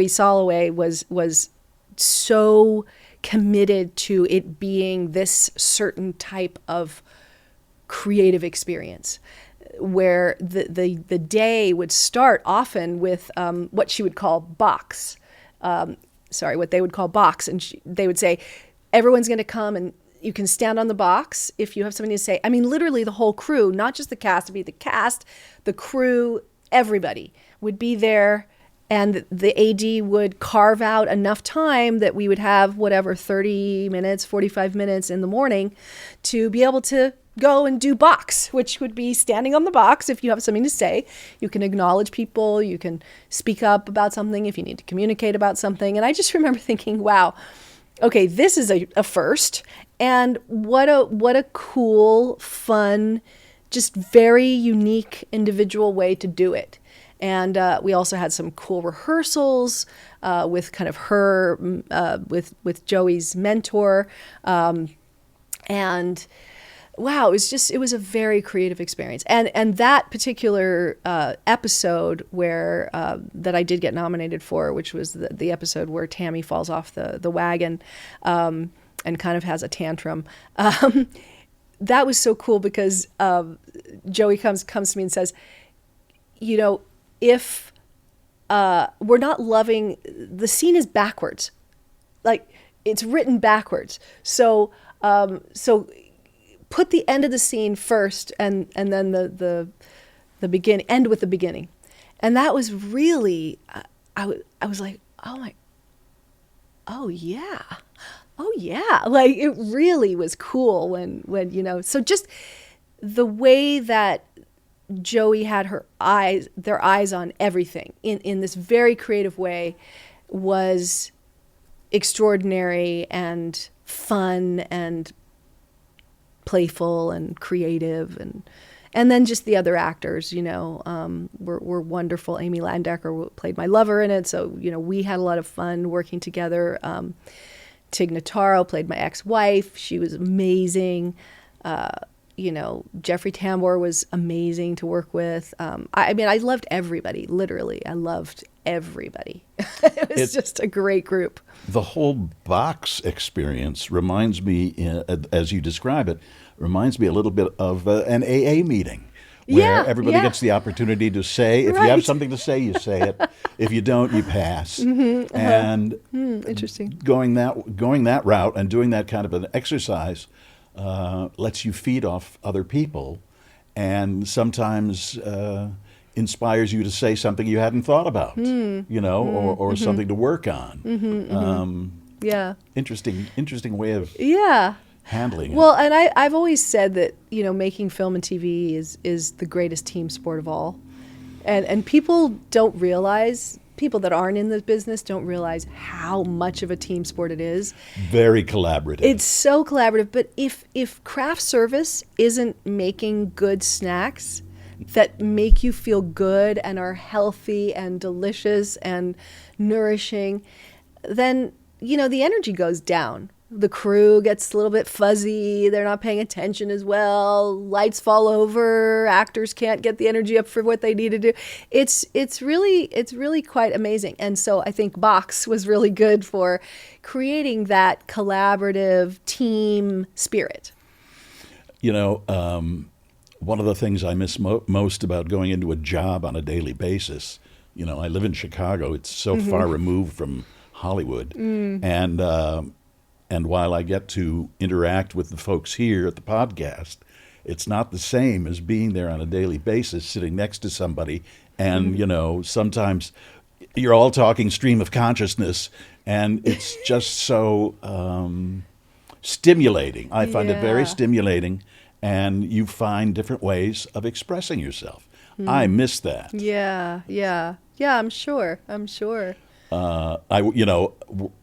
Soloway was so committed to it being this certain type of creative experience, where the day would start often with what she would call box. What they would call box. And they would say, everyone's going to come and you can stand on the box if you have something to say. I mean, literally the whole crew, not just the cast, it'd be the cast, the crew, everybody would be there. And the AD would carve out enough time that we would have 30 minutes, 45 minutes in the morning to be able to go and do box, which would be standing on the box. If you have something to say, you can acknowledge people, you can speak up about something if you need to communicate about something. And I just remember thinking, wow, okay, this is a first. And what a cool, fun, just very unique individual way to do it. And we also had some cool rehearsals with kind of her, with Joey's mentor. And wow, it was a very creative experience. And that particular episode where that I did get nominated for, which was the episode where Tammy falls off the wagon and kind of has a tantrum. That was so cool because Joey comes to me and says, if we're not loving, the scene is backwards, like it's written backwards. So put the end of the scene first, and then the beginning, end with the beginning. And that was really, I was like, oh yeah. Like it really was cool when so just the way that Joey had their eyes on everything in this very creative way was extraordinary and fun and playful and creative, and then just the other actors, were wonderful. Amy Landecker played my lover in it, so we had a lot of fun working together. Tig Notaro played my ex-wife; she was amazing. Jeffrey Tambor was amazing to work with. I loved everybody. Literally, I loved everybody. It was just a great group. The whole box experience reminds me, as you describe it, reminds me a little bit of an AA meeting where everybody gets the opportunity to say, if you have something to say, you say it. If you don't, you pass. And interesting. Going that route and doing that kind of an exercise lets you feed off other people, and sometimes inspires you to say something you hadn't thought about, or something to work on. Interesting way of handling it. Well, and I've always said that making film and TV is the greatest team sport of all, and people that aren't in the business don't realize how much of a team sport it is. Very collaborative. It's so collaborative. But if craft service isn't making good snacks that make you feel good and are healthy and delicious and nourishing, then, the energy goes down. The crew gets a little bit fuzzy. They're not paying attention as well. Lights fall over. Actors can't get the energy up for what they need to do. It's really quite amazing. And so I think Box was really good for creating that collaborative team spirit. One of the things I miss most about going into a job on a daily basis, I live in Chicago. It's so far removed from Hollywood. And while I get to interact with the folks here at the podcast, it's not the same as being there on a daily basis, sitting next to somebody. And, sometimes you're all talking stream of consciousness, and it's just so stimulating. I find it very stimulating. and you find different ways of expressing yourself. I miss that. Yeah, I'm sure.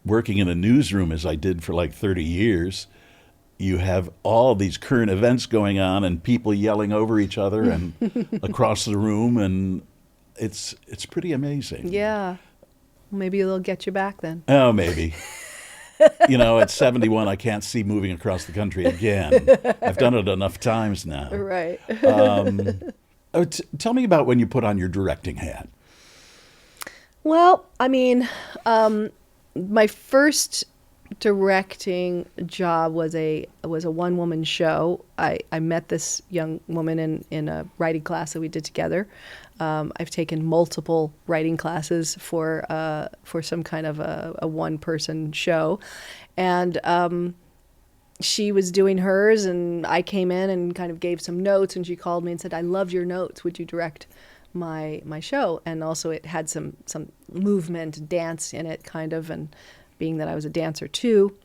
Working in a newsroom as I did for like 30 years, you have all these current events going on and people yelling over each other and across the room, and it's pretty amazing. Yeah. Maybe they'll get you back then. Oh, maybe. At 71, I can't see moving across the country again. I've done it enough times now. Right. Tell me about when you put on your directing hat. Well, I mean, my first directing job was a one-woman show. I met this young woman in a writing class that we did together. I've taken multiple writing classes for some kind of a one-person show, and she was doing hers, and I came in and kind of gave some notes, and she called me and said, "I loved your notes. Would you direct my show?" And also it had some movement, dance in it, kind of, and being that I was a dancer too.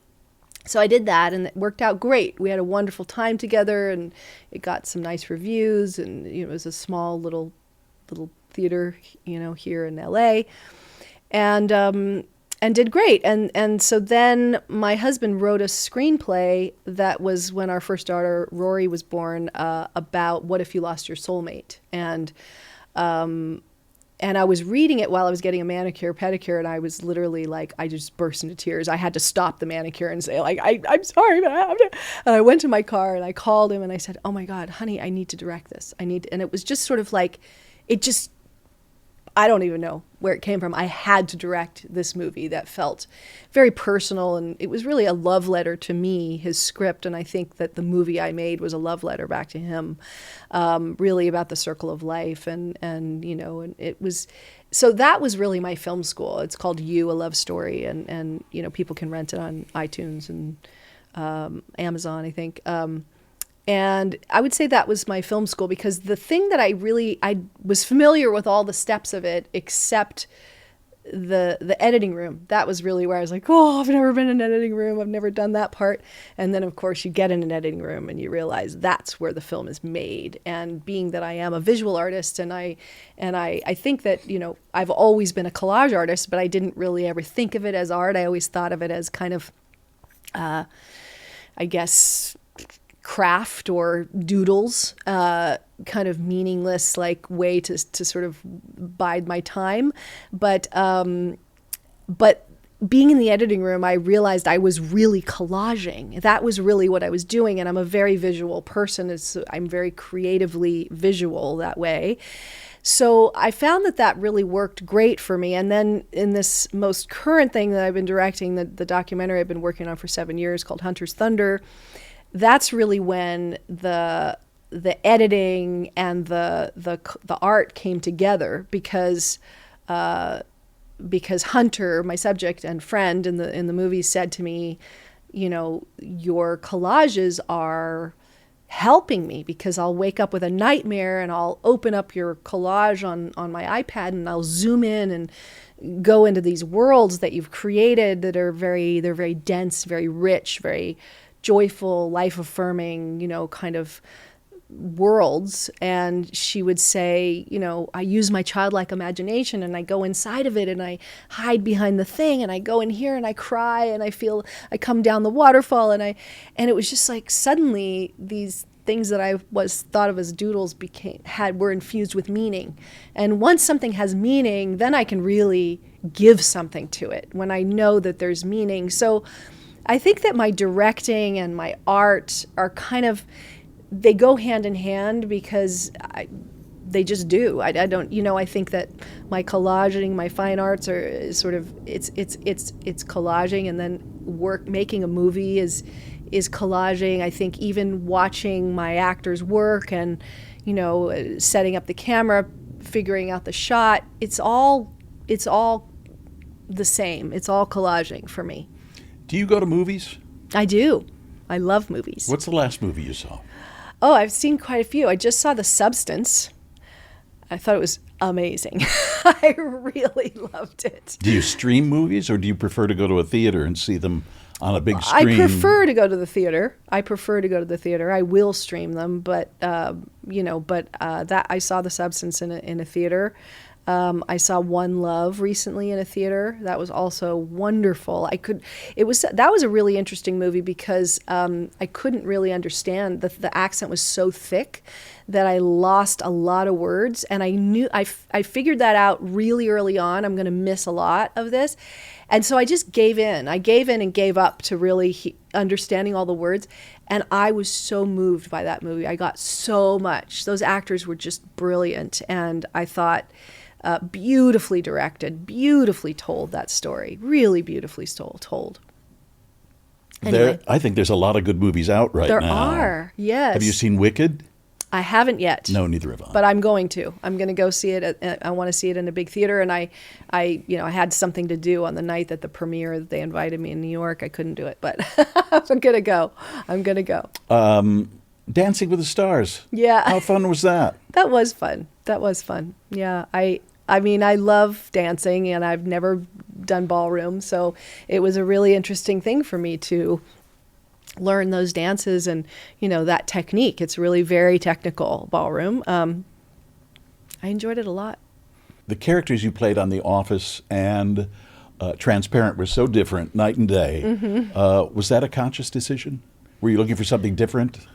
So I did that, and it worked out great. We had a wonderful time together, and it got some nice reviews, and it was a small little theater, here in LA, and did great. And so then my husband wrote a screenplay that was when our first daughter Rory was born, about what if you lost your soulmate, and I was reading it while I was getting a manicure, pedicure, and I was literally like, I just burst into tears. I had to stop the manicure and say, like, I'm sorry, but I have to. And I went to my car and I called him and I said, "Oh my God, honey, I need to direct this. And it was just sort of like, I don't even know where it came from. I had to direct this movie that felt very personal, and it was really a love letter to me, his script, and I think that the movie I made was a love letter back to him, really about the circle of life, and it was, so that was really my film school. It's called You, A Love Story, and people can rent it on iTunes and Amazon, I think. And I would say that was my film school, because the thing that I was familiar with all the steps of it, except the editing room. That was really where I was like, oh, I've never been in an editing room. I've never done that part. And then, of course, you get in an editing room and you realize that's where the film is made. And being that I am a visual artist, and I think that, I've always been a collage artist, but I didn't really ever think of it as art. I always thought of it as kind of, I guess, craft or doodles, kind of meaningless like way to sort of bide my time. But being in the editing room, I realized I was really collaging. That was really what I was doing. And I'm a very visual person. I'm very creatively visual that way. So I found that really worked great for me. And then in this most current thing that I've been directing, the documentary I've been working on for 7 years called Hunter's Thunder, that's really when the editing and the art came together, because Hunter, my subject and friend in the movie, said to me, your collages are helping me, because I'll wake up with a nightmare and I'll open up your collage on my iPad and I'll zoom in and go into these worlds that you've created that are they're very dense, very rich, very joyful, life-affirming, kind of worlds. And she would say, I use my childlike imagination and I go inside of it and I hide behind the thing and I go in here and I cry and I come down the waterfall and it was just like suddenly these things that I thought of as doodles were infused with meaning. And once something has meaning, then I can really give something to it, when I know that there's meaning. So I think that my directing and my art are they go hand in hand, because they just do. I don't, I think that my collaging, my fine arts are sort of, it's collaging, and then making a movie is collaging. I think even watching my actors work and, setting up the camera, figuring out the shot, it's all the same. It's all collaging for me. Do you go to movies? I do. I love movies. What's the last movie you saw? Oh, I've seen quite a few. I just saw The Substance. I thought it was amazing. I really loved it. Do you stream movies, or do you prefer to go to a theater and see them on a big I screen. prefer to go to the theater. I will stream them, but that I saw The Substance in a theater. I saw One Love recently in a theater. That was also wonderful. That was a really interesting movie because I couldn't really understand. The accent was so thick that I lost a lot of words, and I figured that out really early on. I'm going to miss a lot of this. And so I just gave in. I gave in and gave up to really understanding all the words. And I was so moved by that movie. I got so much. Those actors were just brilliant. And I thought, beautifully directed, beautifully told, that story. Really beautifully told. Anyway, I think there's a lot of good movies out right now. There are, yes. Have you seen Wicked? I haven't yet. No, neither have I. But I'm going to. I'm going to go see it. I want to see it in a big theater. And I had something to do on the night that the premiere, they invited me in New York. I couldn't do it, but I'm going to go. Dancing with the Stars. Yeah. How fun was that? That was fun. Yeah. I mean, I love dancing, and I've never done ballroom. So it was a really interesting thing for me to learn those dances and, that technique. It's really very technical, ballroom. I enjoyed it a lot. The characters you played on The Office and Transparent were so different, night and day. Mm-hmm. Was that a conscious decision? Were you looking for something different?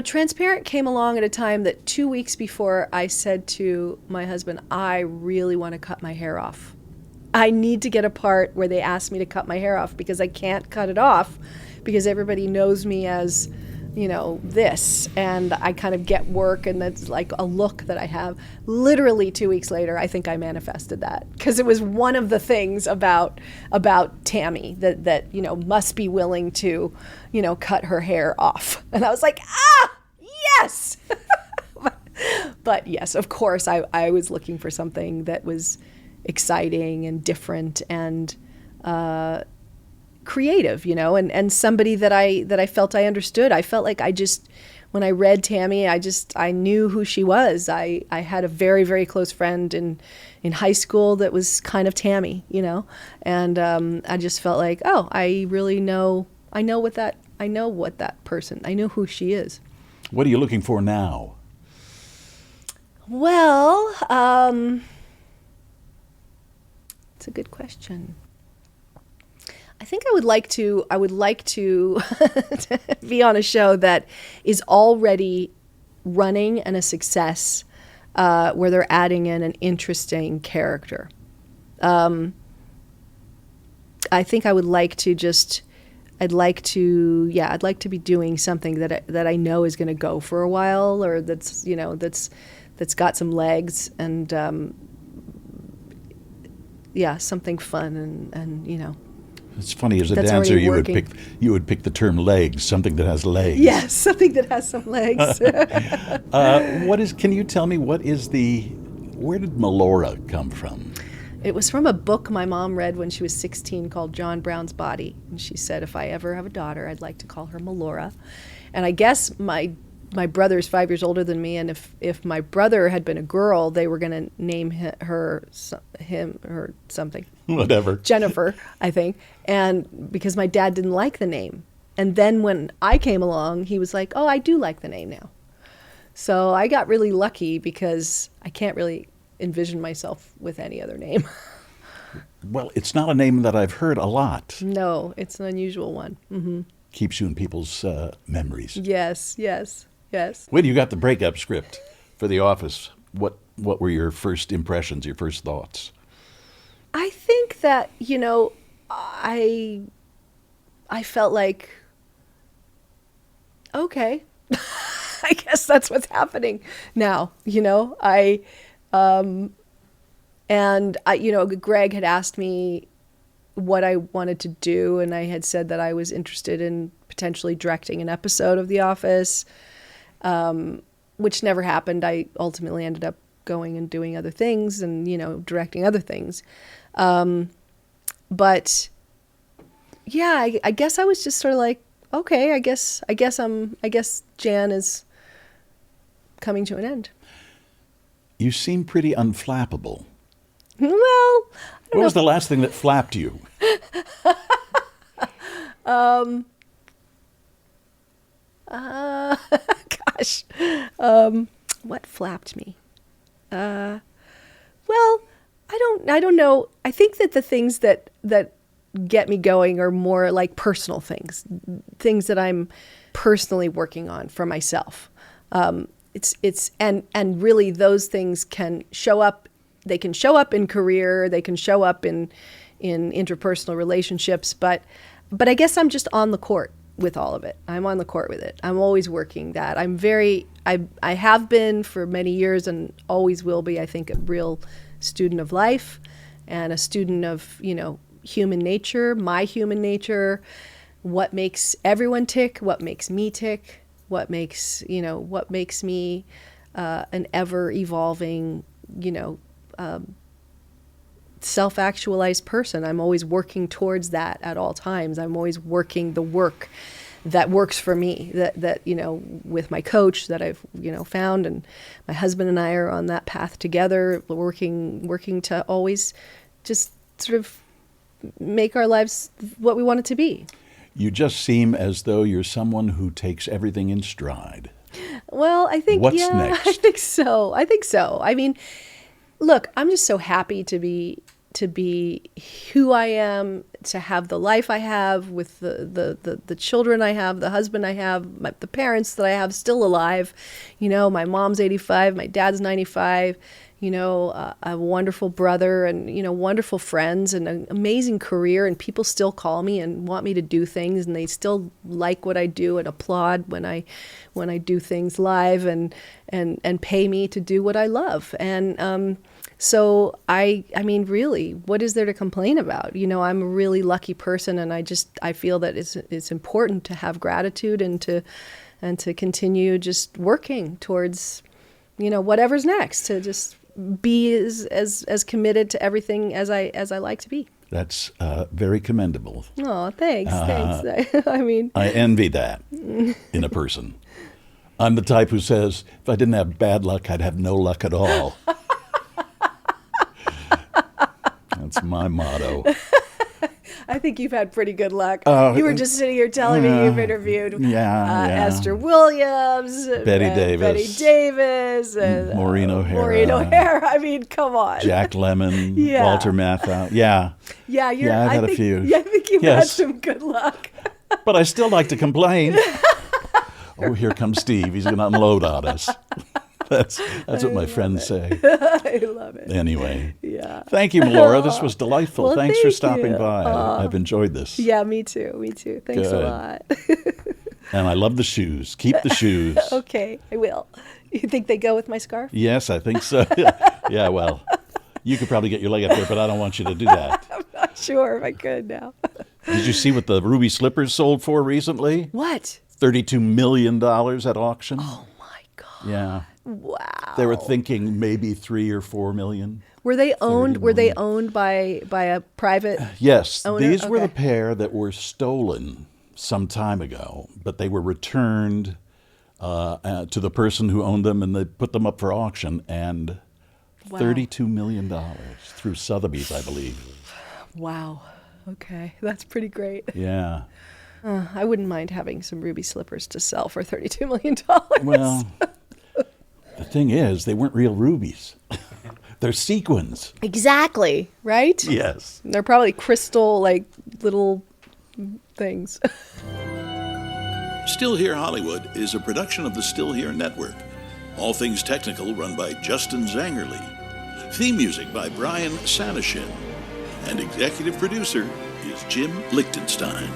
Transparent came along at a time that 2 weeks before I said to my husband, I really want to cut my hair off. I need to get a part where they ask me to cut my hair off because I can't cut it off because everybody knows me as, this. And I kind of get work, and that's like a look that I have. Literally 2 weeks later, I think I manifested that because it was one of the things about Tammy that must be willing to, cut her hair off. And I was like, yes. But yes, of course, I was looking for something that was exciting and different and creative, and somebody that I felt I understood. I felt like when I read Tammy, I knew who she was. I had a very, very close friend in high school that was kind of Tammy, and I just felt like, I know what that person, I know who she is. What are you looking for now? Well, it's a good question. I think I would like to be on a show that is already running and a success, where they're adding in an interesting character. I think I would like to I'd like to be doing something that I know is going to go for a while, or that's got some legs and something fun and. It's funny, as a dancer, you would pick the term legs, something that has legs. Yes, something that has some legs. Can you tell me where did Melora come from? It was from a book my mom read when she was 16 called John Brown's Body. And she said, if I ever have a daughter, I'd like to call her Melora. And I guess my brother's 5 years older than me, and if my brother had been a girl, they were going to name her something. Whatever. Jennifer, I think. And because my dad didn't like the name. And then when I came along, he was like, I do like the name now. So I got really lucky because I can't really envision myself with any other name. Well, it's not a name that I've heard a lot. No, it's an unusual one. Mm-hmm. Keeps you in people's memories. Yes. When you got the breakup script for The Office, what were your first impressions, your first thoughts? I think that, I felt like, okay, I guess that's what's happening now, Greg had asked me what I wanted to do, and I had said that I was interested in potentially directing an episode of The Office, which never happened. I ultimately ended up going and doing other things and, directing other things. But yeah, I guess I was just sort of like, okay, I guess Jan is coming to an end. You seem pretty unflappable. Well, what was the last thing that flapped you? Gosh. What flapped me? Well, I don't know. I think that the things that get me going are more like personal things that I'm personally working on for myself. And really those things can show up. They can show up in career. They can show up in interpersonal relationships. But I guess I'm just on the court with all of it. I'm on the court with it. I'm always working that. I have been for many years and always will be, I think, a real student of life and a student of, human nature, my human nature, what makes everyone tick, what makes me tick, what makes me an ever evolving, self-actualized person. I'm always working towards that at all times. I'm always working the work that works for me, that with my coach that I've found, and my husband and I are on that path together, working to always just sort of make our lives what we want it to be. You just seem as though you're someone who takes everything in stride. Well, I think What's next? I think so. I mean, look, I'm just so happy to be who I am, to have the life I have with the children I have, the husband I have, the parents that I have still alive. My mom's 85, my dad's 95. A wonderful brother and, wonderful friends and an amazing career, and people still call me and want me to do things, and they still like what I do and applaud when I do things live and pay me to do what I love. And so I mean, really, what is there to complain about? I'm a really lucky person, and I feel that it's important to have gratitude and to continue just working towards, whatever's next, to just be as committed to everything as I like to be. That's very commendable. Oh, thanks. I mean, I envy that in a person. I'm the type who says, if I didn't have bad luck, I'd have no luck at all. That's my motto. I think you've had pretty good luck. You were just sitting here telling me you've interviewed Esther Williams, Betty Davis, and Maureen O'Hara. I mean, come on. Jack Lemmon, Walter Matthau. I've had a few. Yeah, I think you've had some good luck. But I still like to complain. Oh, here comes Steve. He's going to unload on us. That's what my friends say. I love it. Anyway. Yeah. Thank you, Melora. This was delightful. Well, Thanks for stopping you. by. I've enjoyed this. Yeah, me too. Thanks Good. a lot. And I love the shoes. Keep the shoes. Okay, I will. You think they go with my scarf? Yes, I think so. Yeah, well, you could probably get your leg up there, but I don't want you to do that. I'm not sure if I could now. Did you see what the ruby slippers sold for recently? What? $32 million at auction. Oh, my God. Yeah. Wow. They were thinking maybe 3 or 4 million. Were they owned? Were they owned by a private? Yes, owner? These were the pair that were stolen some time ago, but they were returned to the person who owned them, and they put them up for auction. And $32 million through Sotheby's, I believe. Wow. Okay, that's pretty great. Yeah. I wouldn't mind having some ruby slippers to sell for $32 million. Well, the thing is, they weren't real rubies. They're sequins. Exactly, right? Yes. They're probably crystal, little things. Still Here Hollywood is a production of the Still Here Network. All things technical run by Justin Zangerly. Theme music by Brian Sanashin. And executive producer is Jim Lichtenstein.